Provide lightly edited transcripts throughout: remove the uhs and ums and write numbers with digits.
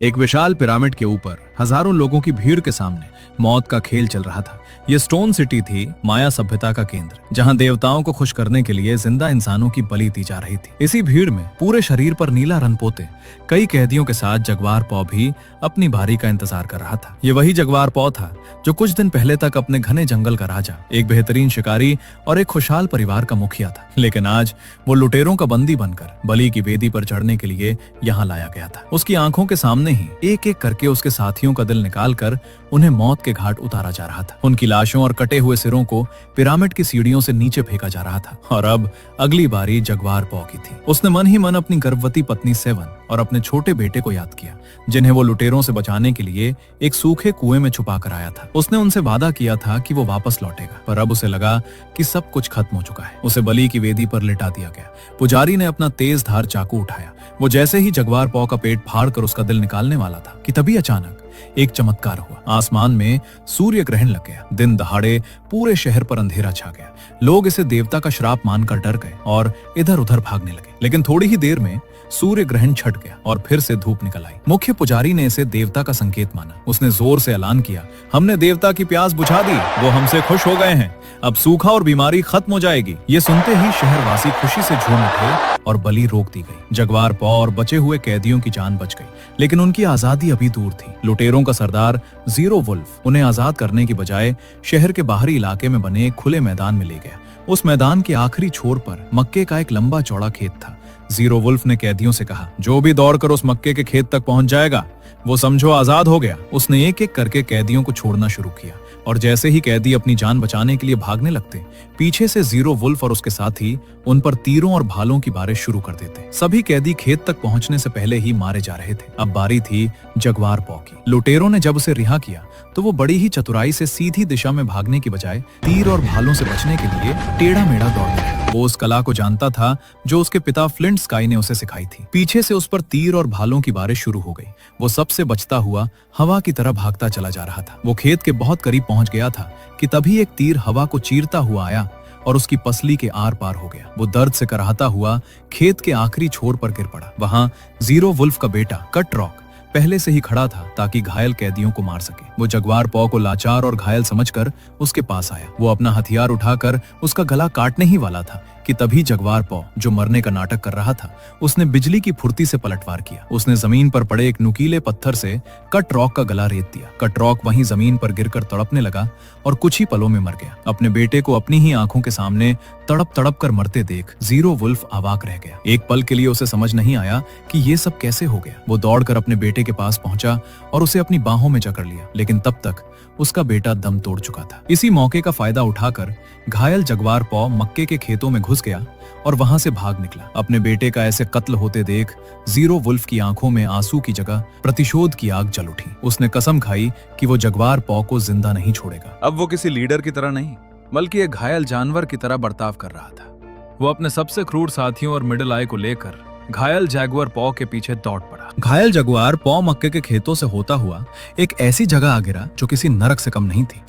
एक विशाल पिरामिड के ऊपर हजारों लोगों की भीड़ के सामने मौत का खेल चल रहा था। ये स्टोन सिटी थी, माया सभ्यता का केंद्र, जहां देवताओं को खुश करने के लिए जिंदा इंसानों की बलि दी जा रही थी। इसी भीड़ में पूरे शरीर पर नीला रंग पोते कई कैदियों के साथ जगवार पौ भी अपनी बारी का इंतजार कर रहा था। ये वही जगवार पौ था जो कुछ दिन पहले तक अपने घने जंगल का राजा, एक बेहतरीन शिकारी और एक खुशहाल परिवार का मुखिया था। लेकिन आज वो लुटेरों का बंदी बनकर बलि की वेदी पर चढ़ने के लिए यहाँ लाया गया था। उसकी आंखों के सामने ही एक एक करके उसके साथियों का दिल निकालकर उन्हें मौत के घाट उतारा जा रहा था। उनकी लाशों और कटे हुए सिरों को पिरामिड की सीढ़ियों से नीचे फेंका जा रहा था। और अब अगली बारी जगवार पौ की थी। उसने मन ही मन अपनी गर्भवती पत्नी सेवन और अपने छोटे बेटे को याद किया, जिन्हें वो लुटेरों से बचाने के लिए एक सूखे कुएं में छुपा कर आया था। उसने उनसे वादा किया था कि वो वापस लौटेगा, पर अब उसे लगा कि सब कुछ खत्म हो चुका है। उसे बलि की वेदी पर लिटा दिया गया। पुजारी ने अपना तेज धार चाकू उठाया। वो जैसे ही जगवार पौ का पेट फाड़ कर उसका दिल निकालने वाला था कि तभी अचानक एक चमत्कार हुआ। आसमान में सूर्य ग्रहण लग गया। दिन दहाड़े पूरे शहर पर अंधेरा छा गया। लोग इसे देवता का श्राप मानकर डर गए और इधर उधर भागने लगे। लेकिन थोड़ी ही देर में सूर्य ग्रहण छट गया और फिर से धूप निकल आई। मुख्य पुजारी ने इसे देवता का संकेत माना। उसने जोर से ऐलान किया, हमने देवता की प्यास बुझा दी, वो हमसे खुश हो गए हैं, अब सूखा और बीमारी खत्म हो जाएगी। ये सुनते ही शहरवासी खुशी से झूम उठे और बलि रोक दी गई। जगवार पौ और बचे हुए कैदियों की जान बच गई, लेकिन उनकी आजादी अभी दूर थी। लुटेरों का सरदार जीरो वुल्फ उन्हें आजाद करने की बजाय शहर के बाहरी इलाके में बने एक खुले मैदान में ले गया। उस मैदान के आखिरी छोर पर मक्के का एक लंबा चौड़ा खेत था। जीरो वुल्फ ने कैदियों से कहा, जो भी दौड़कर उस मक्के के खेत तक पहुंच जाएगा वो समझो आजाद हो गया। उसने एक एक करके कैदियों को छोड़ना शुरू किया और जैसे ही कैदी अपनी जान बचाने के लिए भागने लगते, पीछे से जीरो वुल्फ और उसके साथी उन पर तीरों और भालों की बारिश शुरू कर देते। सभी कैदी खेत तक पहुंचने से पहले ही मारे जा रहे थे। अब बारी थी जगवार पौ की। लुटेरों ने जब उसे रिहा किया तो वो बड़ी ही चतुराई से सीधी दिशा में भागने की बजाय तीर और भालों से बचने के लिए टेढ़ा मेढ़ा दौड़ने लगा। वो उस कला को जानता था जो उसके पिता फ्लिंट स्काई ने उसे सिखाई थी। पीछे से उस पर तीर और भालों की बारिश शुरू हो गई। वो सबसे बचता हुआ हवा की तरह भागता चला जा रहा था। वो खेत के बहुत करीब पहुंच गया था कि तभी एक तीर हवा को चीरता हुआ आया और उसकी पसली के आर पार हो गया। वो दर्द से कराहता हुआ खेत के आखिरी छोर पर गिर पड़ा। वहां जीरो वुल्फ का बेटा कट रॉक पहले से ही खड़ा था ताकि घायल कैदियों को मार सके। वो जगवार पौ को लाचार और घायल समझकर उसके पास आया। वो अपना हथियार उठाकर उसका गला काटने ही वाला था कि तभी जगवार पौ, जो मरने का नाटक कर रहा था, उसने बिजली की फुर्ती से पलटवार किया। उसने जमीन पर पड़े एक नुकीले पत्थर से कट रॉक का गला रेत दिया। कट रॉक वहीं जमीन पर गिरकर तड़पने लगा और कुछ ही पलों में मर गया। अपने बेटे को अपनी ही आंखों के सामने तड़प तड़प कर मरते देख जीरो वुल्फ अवाक रह गया। एक पल के लिए उसे समझ नहीं आया कि ये सब कैसे हो गया। वो दौड़कर अपने बेटे के पास पहुंचा और उसे अपनी बाहों में जकड़ लिया, लेकिन तब तक उसका बेटा दम तोड़ चुका था। इसी मौके का फायदा उठाकर घायल जगवार पौ मक्के के खेतों में घुस गया और वहां से भाग निकला। अपने बेटे का ऐसे कत्ल होते देख जीरो वुल्फ की आंखों में आंसू की जगह प्रतिशोध की आग जल उठी। उसने कसम खाई कि वो जगवार पौ को जिंदा नहीं छोड़ेगा। अब वो किसी लीडर की तरह नहीं, बल्कि एक घायल जानवर की तरह बर्ताव कर रहा था। वो अपने सबसे क्रूर साथियों और मिडिल आई को लेकर घायल जगुआर पौ के पीछे दौड़ पड़ा। घायल जगुआर पौ मक्के के खेतों से होता हुआ एक ऐसी जगह आ गिरा जो किसी नरक से कम नहीं थी।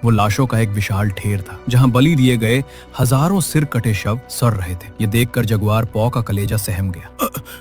वो लाशों का एक विशाल ढेर था, जहां बलि दिए गए हजारों सिर कटे शव सड़ रहे थे। ये देखकर जगुआर पौ का कलेजा सहम गया,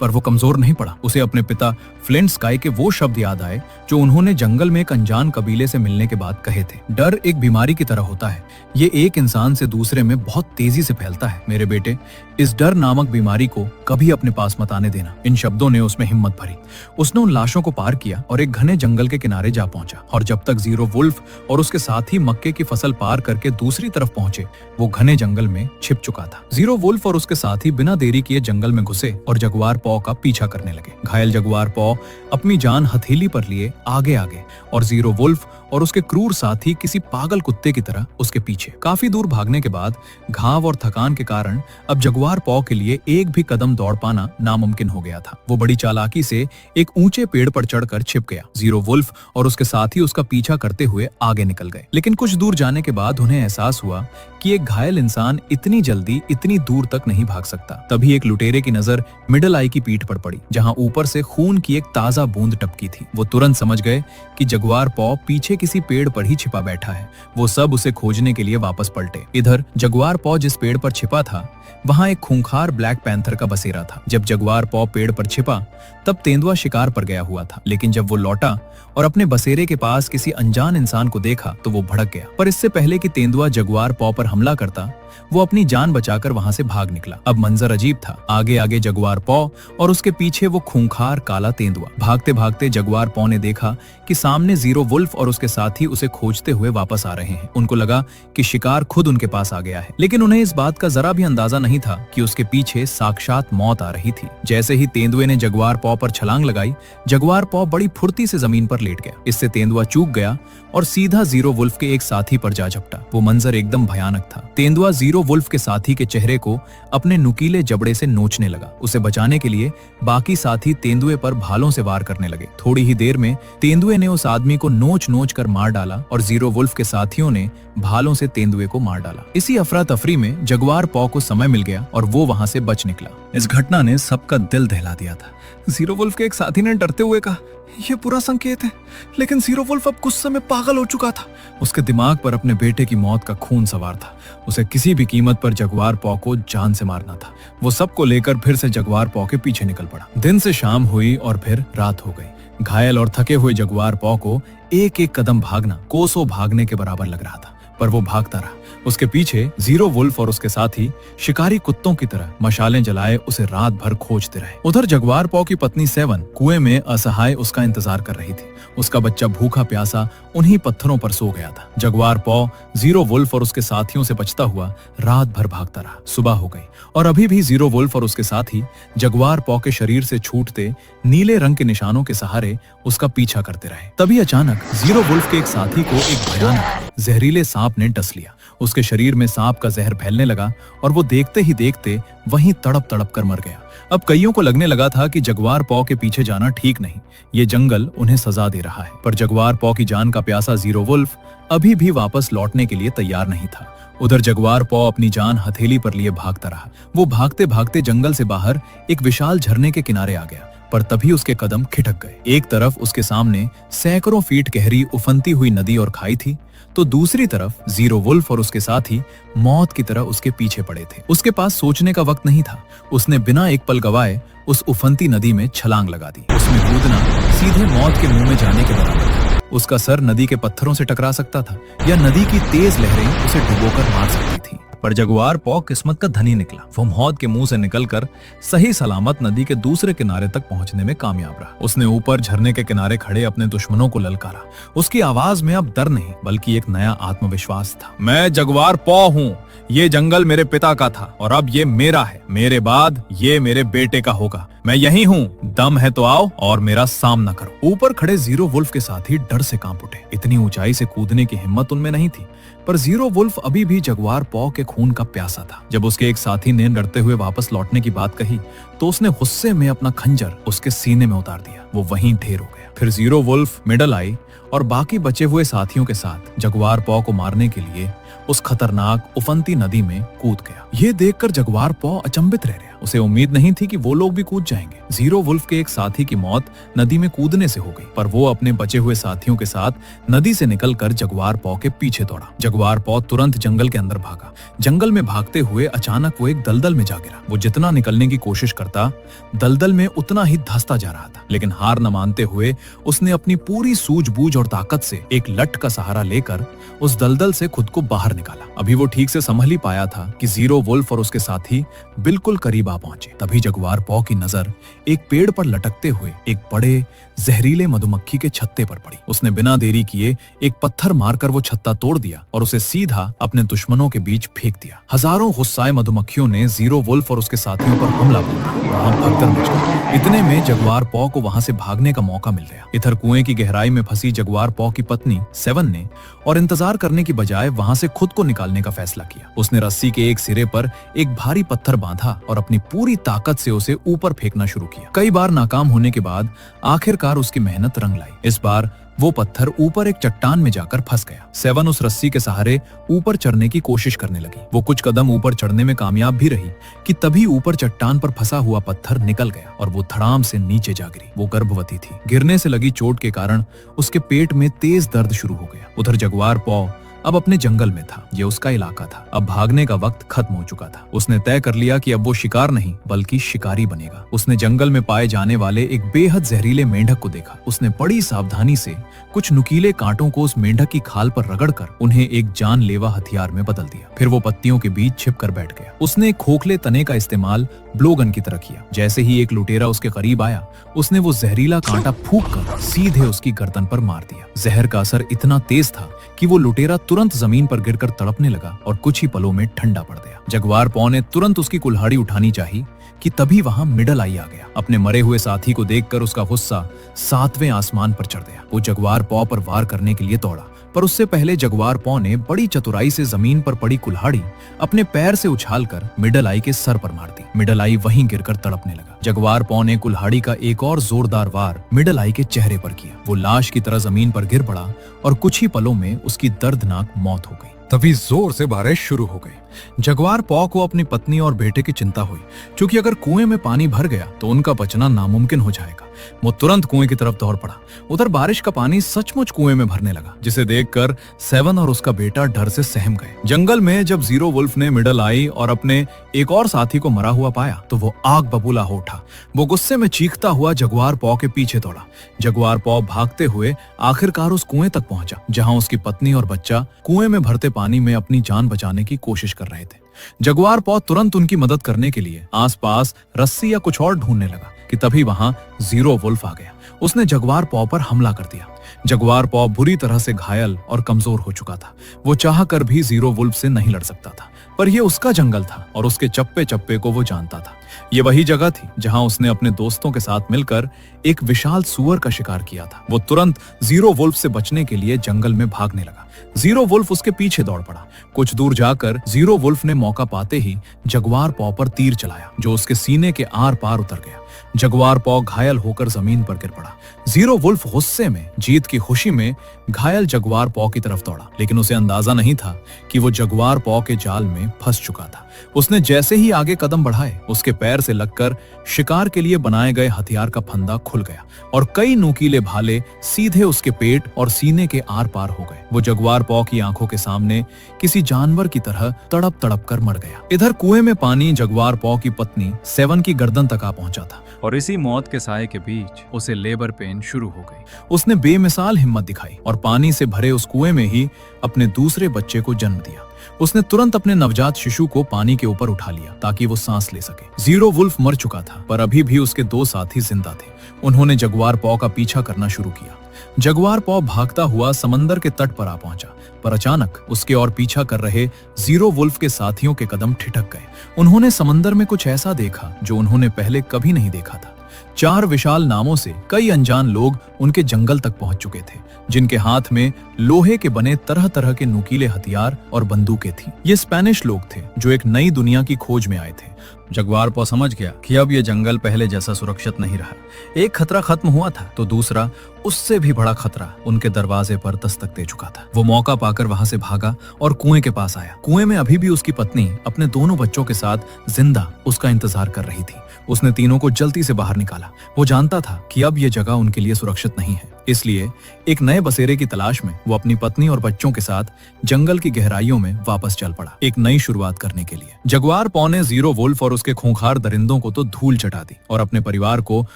पर वो कमजोर नहीं पड़ा। उसे अपने पिता फ्लिंट स्काई के वो शब्द याद आए जो उन्होंने जंगल में एक अनजान कबीले से मिलने के बाद कहे थे, डर एक बीमारी की तरह होता है, ये एक इंसान से दूसरे में बहुत तेजी से फैलता है। मेरे बेटे, इस डर नामक बीमारी को कभी अपने पास मत आने देना। इन शब्दों ने उसमें हिम्मत भरी। उसने उन लाशों को पार किया और एक घने जंगल के किनारे जा पहुंचा। और जब तक जीरो वुल्फ और उसके साथी मक्के की फसल पार करके दूसरी तरफ पहुंचे, वो घने जंगल में छिप चुका था। जीरो वुल्फ और उसके साथी बिना देरी किए जंगल में घुसे और जगुआर पौ का पीछा करने लगे। घायल जगुआर पौ अपनी जान हथेली पर लिए आगे आगे और जीरो वुल्फ और उसके क्रूर साथी किसी पागल कुत्ते की तरह उसके पीछे। काफी दूर भागने के बाद घाव और थकान के कारण अब जगुआर पौ के लिए एक भी कदम दौड़ पाना नामुमकिन हो गया था। वो बड़ी चालाकी से एक ऊंचे पेड़ पर चढ़कर छिप गया। जीरो वुल्फ और उसके साथी उसका पीछा करते हुए आगे निकल गए, लेकिन कुछ दूर जाने के बाद उन्हें एहसास हुआ कि एक घायल इंसान इतनी जल्दी इतनी दूर तक नहीं भाग सकता। तभी एक लुटेरे की नजर मिडल आई की पीठ पर पड़ी, जहां ऊपर से खून की एक ताजा बूंद टपकी थी। वो तुरंत समझ गए कि जगुआर पौ पीछे किसी पेड़ पर ही छिपा बैठा है। वो सब उसे खोजने के लिए वापस पलटे। इधर जगुआर पौ जिस पेड़ पर छिपा था, वहां एक खूंखार ब्लैक पैंथर का बसेरा था। जब जगुआर पौ पेड़ पर छिपा, तब तब तेंदुआ शिकार पर गया हुआ था, लेकिन जब वो लौटा और अपने बसेरे के पास किसी अनजान इंसान को देखा तो वो भड़क गया। पर इससे पहले कि तेंदुआ जगुआर पॉ पर हमला करता, वो अपनी जान बचाकर वहां से भाग निकला। अब मंजर अजीब था, आगे आगे जगुआर पॉ और उसके पीछे वो खूंखार काला तेंदुआ। भागते भागते जगुआर पॉ ने देखा कि सामने जीरो वुल्फ और उसके साथी उसे खोजते हुए वापस आ रहे हैं। उनको लगा कि शिकार खुद उनके पास आ गया है, लेकिन उन्हें इस बात का जरा भी अंदाजा नहीं था कि उसके पीछे साक्षात मौत आ रही थी। जैसे ही तेंदुए ने जगुआर पॉ पर छलांग लगाई, जगुआर पॉ बड़ी फुर्ती से जमीन पर लेट गया। इससे तेंदुआ चूक गया और सीधा जीरो वुल्फ के एक साथी पर जा झपटा। वो मंजर एकदम भयानक था। तेंदुआ जीरो वुल्फ के साथी के चेहरे को अपने नुकीले जबड़े से नोचने लगा। उसे बचाने के लिए बाकी साथी तेंदुए पर भालों से वार करने लगे। थोड़ी ही देर में तेंदुए ने उस आदमी को नोच नोच कर मार डाला और जीरो वुल्फ के साथियों ने भालों से तेंदुए को मार डाला। इसी अफरा तफरी में जगुआर पॉ को समय मिल गया और वो वहां से बच निकला। इस घटना ने सबका दिल दहला दिया था। जीरो वुल्फ के एक साथी ने डरते हुए कहा, यह बुरा संकेत है। लेकिन जीरो वुल्फ अब गुस्से में पागल हो चुका था। उसके दिमाग पर अपने बेटे की मौत का खून सवार था। उसे किसी भी कीमत पर जगुआर पॉ को जान से मारना था। वो सबको लेकर फिर से जगुआर पॉ के पीछे निकल पड़ा। दिन से शाम हुई और फिर रात हो गई। घायल और थके हुए जगुआर पॉ को एक एक कदम भागना कोसों भागने के बराबर लग रहा था, पर वो भागता रहा। उसके पीछे जीरो वुल्फ और उसके साथी शिकारी कुत्तों की तरह मशालें जलाए उसे रात भर खोजते रहे। उधर जगुआर पॉ की पत्नी सेवन कुएं में असहाय उसका इंतजार कर रही थी। उसका बच्चा भूखा प्यासा उन्हीं पत्थरों पर सो गया था। जगुआर पॉ जीरो वुल्फ और उसके साथियों से बचता हुआ रात भर भागता रहा। सुबह हो गई और अभी भी जीरो वुल्फ और उसके साथी जगुआर पॉ के शरीर से छूटते नीले रंग के निशानों के सहारे उसका पीछा करते रहे। तभी अचानक जीरो वुल्फ के एक साथी को एक भयानक जहरीले सांप ने डस लिया। उसके शरीर में सांप का जहर फैलने लगा और वो देखते ही देखते वहीं तड़प तड़प कर मर गया। अब कईयों को लगने लगा था कि जगुआर पॉ के पीछे जाना ठीक नहीं, ये जंगल उन्हें सजा दे रहा है। पर जगुआर पॉ की जान का प्यासा जीरो वुल्फ अभी भी वापस लौटने के लिए तैयार नहीं था। उधर जगुआर पॉ अपनी जान हथेली पर लिए भागता रहा। वो भागते भागते जंगल से बाहर एक विशाल झरने के किनारे आ गया, पर तभी उसके कदम खिठक गए। एक तरफ उसके सामने सैकड़ों फीट गहरी उफनती हुई नदी और खाई थी, तो दूसरी तरफ जीरो वुल्फ और उसके साथी मौत की तरह उसके पीछे पड़े थे। उसके पास सोचने का वक्त नहीं था। उसने बिना एक पल गवाए उस उफनती नदी में छलांग लगा दी। उसमें कूदना सीधे मौत के मुंह में जाने के बराबर था। उसका सर नदी के पत्थरों से टकरा सकता था या नदी की तेज लहरें उसे डुबोकर मार सकती थी। पर जगुआर पॉ किस्मत का धनी निकला। वो मौत के मुंह से निकलकर सही सलामत नदी के दूसरे किनारे तक पहुंचने में कामयाब रहा। उसने ऊपर झरने के किनारे खड़े अपने दुश्मनों को ललकारा। उसकी आवाज में अब डर नहीं बल्कि एक नया आत्मविश्वास था। मैं जगुआर पॉ हूँ। ये जंगल मेरे पिता का था और अब ये मेरा है। मेरे बाद ये मेरे बेटे का होगा। मैं यही हूँ। दम है तो आओ और मेरा सामना करो। ऊपर खड़े जीरो वुल्फ के साथी डर से कांप उठे। इतनी ऊंचाई से कूदने की हिम्मत उनमें नहीं थी, पर जीरो वुल्फ अभी भी जगुआर पॉ के खून का प्यासा था। जब उसके एक साथी ने डरते हुए वापस लौटने की बात कही तो उसने गुस्से में अपना खंजर उसके सीने में उतार दिया। वो वहीं ढेर हो गया। फिर जीरो वुल्फ मिडल आई और बाकी बचे हुए साथियों के साथ जगुआर पॉ को मारने के लिए उस खतरनाक उफनती नदी में कूद गया। ये देखकर जगुआर पॉ अचंभित रह गया। उसे उम्मीद नहीं थी कि वो लोग भी कूद जाएंगे। जीरो वुल्फ के एक साथी की मौत नदी में कूदने से हो गई, पर वो अपने बचे हुए साथियों के साथ नदी से निकलकर जगुआर पॉ के पीछे दौड़ा। जगुआर पॉ तुरंत जंगल के अंदर भागा। जंगल में भागते हुए अचानक वो एक दलदल में जा गिरा। वो जितना निकलने की कोशिश करता, दलदल में उतना ही धंसता जा रहा था। लेकिन हार न मानते हुए उसने अपनी पूरी सूझबूझ और ताकत से एक लठ का सहारा लेकर उस दलदल से खुद को बाहर निकाला। अभी वो ठीक से संभल ही पाया था कि जीरो वुल्फ और उसके साथी बिल्कुल करीब आ पहुंचे। तभी जगुआर पॉ की नजर एक पेड़ पर लटकते हुए एक बड़े जहरीले मधुमक्खी के छत्ते पर पड़ी। उसने बिना देरी किए एक पत्थर मारकर वो छत्ता तोड़ दिया और उसे सीधा अपने दुश्मनों के बीच फेंक दिया। हजारों गुस्साए मधुमक्खियों ने जीरो वुल्फ और उसके साथियों पर हमला बोला। वहां भगदड़ मच गई। इतने में जगुआर पॉ को वहां से भागने का मौका मिल गया। इधर कुएं की गहराई में फंसी जगुआर पॉ की पत्नी सेवन ने और इंतजार करने की बजाय वहां से खुद को निकालने का फैसला किया। उसने रस्सी के एक सिरे पर एक भारी पत्थर बांधा और अपनी पूरी ताकत से उसे ऊपर फेंकना शुरू किया। कई बार नाकाम होने के बाद आखिरकार उसकी मेहनत रंग लाई। इस बार वो पत्थर ऊपर एक चट्टान में जाकर फंस गया। सेवन उस रस्सी के सहारे ऊपर चढ़ने की कोशिश करने लगी। वो कुछ कदम ऊपर चढ़ने में कामयाब भी रही कि तभी ऊपर चट्टान पर फंसा हुआ पत्थर निकल गया और वो धड़ाम से नीचे जा गिरी। वो गर्भवती थी। गिरने से लगी चोट के कारण उसके पेट में तेज दर्द शुरू हो गया। उधर जगुआर पॉ अब अपने जंगल में था। ये उसका इलाका था। अब भागने का वक्त खत्म हो चुका था। उसने तय कर लिया कि अब वो शिकार नहीं बल्कि शिकारी बनेगा। उसने जंगल में पाए जाने वाले एक बेहद जहरीले मेंढक को देखा। उसने बड़ी सावधानी से कुछ नुकीले कांटों को उस मेंढक की खाल पर रगड़कर उन्हें एक जानलेवा हथियार में बदल दिया। फिर वो पत्तियों के बीच छिपकर बैठ गया। उसने एक खोखले तने का इस्तेमाल ब्लोगन की तरह किया। जैसे ही एक लुटेरा उसके करीब आया, उसने वो जहरीला कांटा फूंककर सीधे उसकी गर्दन पर मार दिया। जहर का असर इतना तेज था कि वो लुटेरा तुरंत जमीन पर गिरकर तड़पने लगा और कुछ ही पलों में ठंडा पड़ गया। जगुआर पॉ ने तुरंत उसकी कुल्हाड़ी उठानी चाहिए कि तभी वहां मिडल आई आ गया। अपने मरे हुए साथी को देखकर उसका गुस्सा 7वें आसमान पर चढ़ गया। वो जगुआर पॉ पर वार करने के लिए दौड़ा, पर उससे पहले जगुआर पॉ ने बड़ी चतुराई से जमीन पर पड़ी कुल्हाड़ी अपने पैर से उछालकर मिडल आई के सर पर मार दी। मिडल आई वहीं गिरकर तड़पने लगा। जगुआर पॉ ने कुल्हाड़ी का एक और जोरदार वार मिडल आई के चेहरे पर किया। वो लाश की तरह जमीन पर गिर पड़ा और कुछ ही पलों में उसकी दर्दनाक मौत हो गई। तभी जोर से बारिश शुरू हो गई। जगुआर पॉ को अपनी पत्नी और बेटे की चिंता हुई, क्योंकि अगर कुएं में पानी भर गया तो उनका बचना नामुमकिन हो जाएगा। वो तुरंत कुएं की तरफ दौड़ पड़ा। उधर बारिश का पानी सचमुच कुएं में भरने लगा, जिसे देखकर सेवन और उसका बेटा डर से सहम गए। जंगल में जब जीरो वुल्फ ने मिडल आई और अपने एक और साथी को मरा हुआ पाया तो वो आग बबूला हो उठा। वो गुस्से में चीखता हुआ जगुआर पॉ के पीछे दौड़ा। जगुआर पॉ भागते हुए आखिरकार उस कुएं तक पहुंचा, जहां उसकी पत्नी और बच्चा कुएं में भरते पानी में अपनी जान बचाने की कोशिश कर रहे थे। जगुआर पॉ तुरंत उनकी मदद करने के लिए आसपास रस्सी या कुछ और ढूंढने लगा कि तभी वहां जीरो वुल्फ आ गया। उसने जगुआर पॉ पर हमला कर दिया। जगुआर पॉ बुरी तरह से घायल और कमजोर हो चुका था। वो चाह कर भी जीरो वुल्फ से नहीं लड़ सकता था, पर यह उसका जंगल था और उसके चप्पे चप्पे को वो जानता था। ये वही जगह थी जहां उसने अपने दोस्तों के साथ मिलकर एक विशाल सूअर का शिकार किया था। वो तुरंत जीरो वुल्फ से बचने के लिए जंगल में भागने लगा। जीरो वुल्फ उसके पीछे दौड़ पड़ा। कुछ दूर जाकर जीरो वुल्फ ने मौका पाते ही जगुआर पॉ पर तीर चलाया, जो उसके सीने के आर पार उतर गया। जगुआर पॉ घायल होकर जमीन पर गिर पड़ा। जीरो वुल्फ गुस्से में जीत की खुशी में घायल जगुआर पॉ की तरफ दौड़ा, लेकिन उसे अंदाजा नहीं था कि वो जगुआर पॉ के जाल में फंस चुका था। उसने जैसे ही आगे कदम बढ़ाए, उसके पैर से लगकर शिकार के लिए बनाए गए हथियार का फंदा खुल गया और कई नुकीले भाले सीधे उसके पेट और सीने के आर पार हो गए। वो जगुआर पॉ की आंखों के सामने किसी जानवर की तरह तड़प तड़प कर मर गया। इधर कुएं में पानी जगुआर पॉ की पत्नी सेवन की गर्दन तक आ पहुंचा था और इसी मौत के साए के बीच उसे लेबर पेन शुरू हो गई। उसने बेमिसाल हिम्मत दिखाई और पानी से भरे उस कुएं में ही अपने दूसरे बच्चे को जन्म दिया। उसने तुरंत अपने नवजात शिशु को पानी के ऊपर उठा लिया ताकि वो सांस ले सके। जीरो वुल्फ मर चुका था, पर अभी भी उसके 2 साथी जिंदा थे। उन्होंने जगुआर पॉ का पीछा करना शुरू किया। जगुआर पॉ भागता हुआ समंदर के तट पर आ पहुंचा, पर अचानक उसके और पीछा कर रहे जीरो वुल्फ के साथियों के कदम ठिठक गए। उन्होंने समंदर में कुछ ऐसा देखा जो उन्होंने पहले कभी नहीं देखा था। 4 विशाल नावों से कई अनजान लोग उनके जंगल तक पहुंच चुके थे, जिनके हाथ में लोहे के बने तरह तरह के नुकीले हथियार और बंदूकें थीं। ये स्पेनिश लोग थे जो एक नई दुनिया की खोज में आए थे। जगुआर पॉ समझ गया कि अब ये जंगल पहले जैसा सुरक्षित नहीं रहा। एक खतरा खत्म हुआ था तो दूसरा, उससे भी बड़ा खतरा उनके दरवाजे पर दस्तक दे चुका था। वो मौका पाकर वहां से भागा और कुएं के पास आया। कुएं में अभी भी उसकी पत्नी अपने दोनों बच्चों के साथ जिंदा उसका इंतजार कर रही थी। उसने तीनों को जल्दी से बाहर निकाला। वो जानता था कि अब ये जगह उनके लिए सुरक्षित नहीं है, इसलिए एक नए बसेरे की तलाश में वो अपनी पत्नी और बच्चों के साथ जंगल की गहराइयों में वापस चल पड़ा, एक नई शुरुआत करने के लिए। जगुआर पॉ ने जीरो वुल्फ और उसके खूंखार दरिंदों को तो धूल चटा दी और अपने परिवार को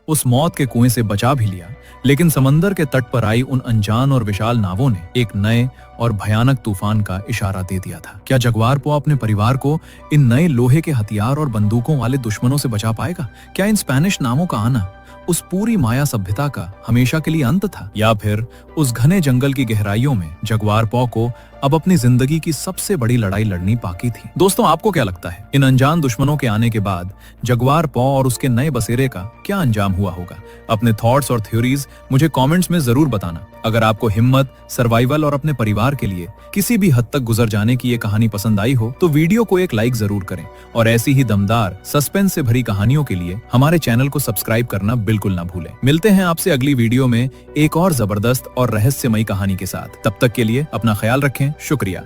उस मौत के कुएं से बचा भी लिया, लेकिन समंदर के तट पर आई उन अनजान और विशाल नावों ने एक नए और भयानक तूफान का इशारा दे दिया था। क्या जगुआर पॉ अपने परिवार को इन नए लोहे के हथियार और बंदूकों वाले दुश्मनों से बचा पाएगा? क्या इन स्पेनिश नावों का आना उस पूरी माया सभ्यता का हमेशा के लिए अंत था, या फिर उस घने जंगल की गहराइयों में जगुआर पॉ को अब अपनी जिंदगी की सबसे बड़ी लड़ाई लड़नी बाकी थी? दोस्तों, आपको क्या लगता है, इन अनजान दुश्मनों के आने के बाद जगुआर पॉ और उसके नए बसेरे का क्या अंजाम हुआ होगा? अपने थॉट्स और थ्योरीज मुझे कमेंट्स में जरूर बताना। अगर आपको हिम्मत, सर्वाइवल और अपने परिवार के लिए किसी भी हद तक गुजर जाने की ये कहानी पसंद आई हो तो वीडियो को एक लाइक जरूर करें और ऐसी ही दमदार सस्पेंस से भरी कहानियों के लिए हमारे चैनल को सब्सक्राइब करना बिल्कुल ना भूलें। मिलते हैं आपसे अगली वीडियो में एक और जबरदस्त और रहस्यमयी कहानी के साथ। तब तक के लिए अपना ख्याल रखें। शुक्रिया।